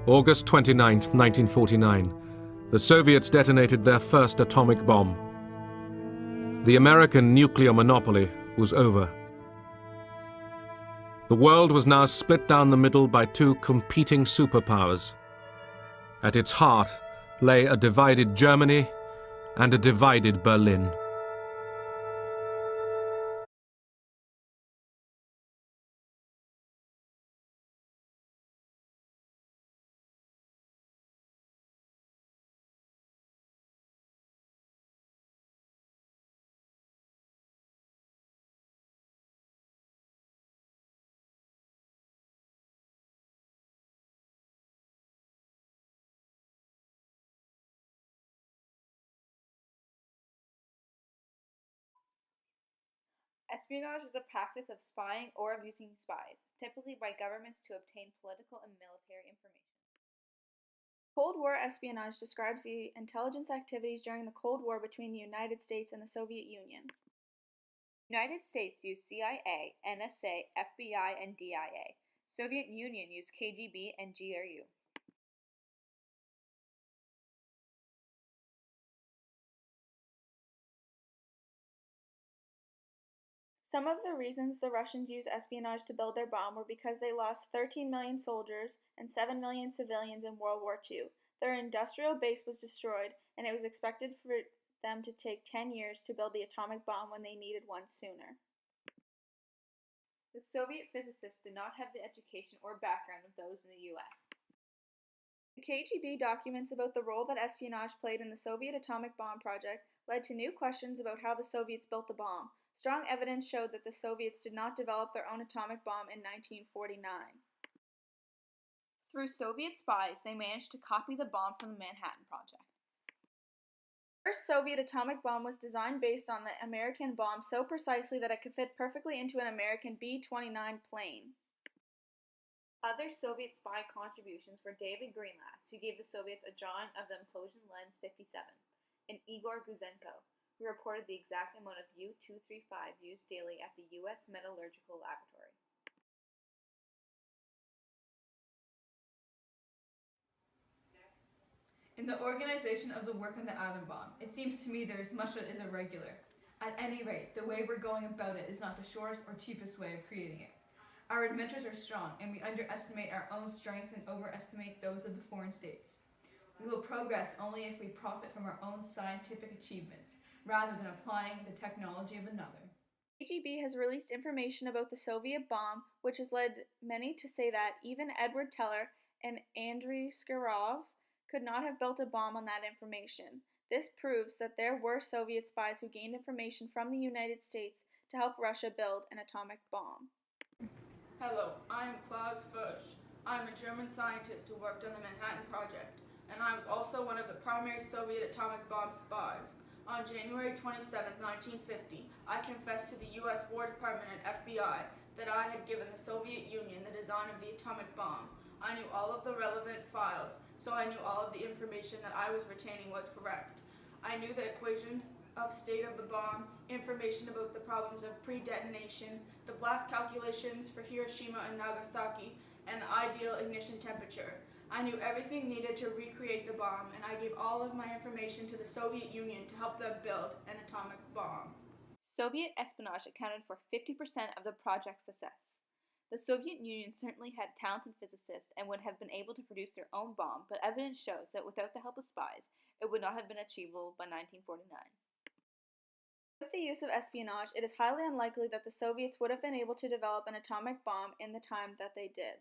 August 29, 1949, the Soviets detonated their first atomic bomb. The American nuclear monopoly was over. The world was now split down the middle by two competing superpowers. At its heart lay a divided Germany and a divided Berlin. Espionage is the practice of spying or of using spies, typically by governments to obtain political and military information. Cold War espionage describes the intelligence activities during the Cold War between the United States and the Soviet Union. The United States used CIA, NSA, FBI, and DIA. Soviet Union used KGB and GRU. Some of the reasons the Russians used espionage to build their bomb were because they lost 13 million soldiers and 7 million civilians in World War II. Their industrial base was destroyed, and it was expected for them to take 10 years to build the atomic bomb when they needed one sooner. The Soviet physicists did not have the education or background of those in the US. The KGB documents about the role that espionage played in the Soviet atomic bomb project led to new questions about how the Soviets built the bomb. Strong evidence showed that the Soviets did not develop their own atomic bomb in 1949. Through Soviet spies, they managed to copy the bomb from the Manhattan Project. The first Soviet atomic bomb was designed based on the American bomb so precisely that it could fit perfectly into an American B-29 plane. Other Soviet spy contributions were David Greenlass, who gave the Soviets a drawing of the implosion lens 57, and Igor Guzenko, who reported the exact amount of U-235 used daily at the U.S. Metallurgical Laboratory. In the organization of the work on the atom bomb, it seems to me there is much that is irregular. At any rate, the way we're going about it is not the surest or cheapest way of creating it. Our inventors are strong, and we underestimate our own strength and overestimate those of the foreign states. We will progress only if we profit from our own scientific achievements, rather than applying the technology of another. KGB has released information about the Soviet bomb, which has led many to say that even Edward Teller and Andrei Sklarov could not have built a bomb on that information. This proves that there were Soviet spies who gained information from the United States to help Russia build an atomic bomb. Hello, I am Klaus Fuchs. I am a German scientist who worked on the Manhattan Project, and I was also one of the primary Soviet atomic bomb spies. On January 27, 1950, I confessed to the U.S. War Department and FBI that I had given the Soviet Union the design of the atomic bomb. I knew all of the relevant files, so I knew all of the information that I was retaining was correct. I knew the equations of state of the bomb, information about the problems of pre-detonation, the blast calculations for Hiroshima and Nagasaki, and the ideal ignition temperature. I knew everything needed to recreate the bomb, and I gave all of my information to the Soviet Union to help them build an atomic bomb. Soviet espionage accounted for 50% of the project's success. The Soviet Union certainly had talented physicists and would have been able to produce their own bomb, but evidence shows that without the help of spies, it would not have been achievable by 1949. With the use of espionage, it is highly unlikely that the Soviets would have been able to develop an atomic bomb in the time that they did.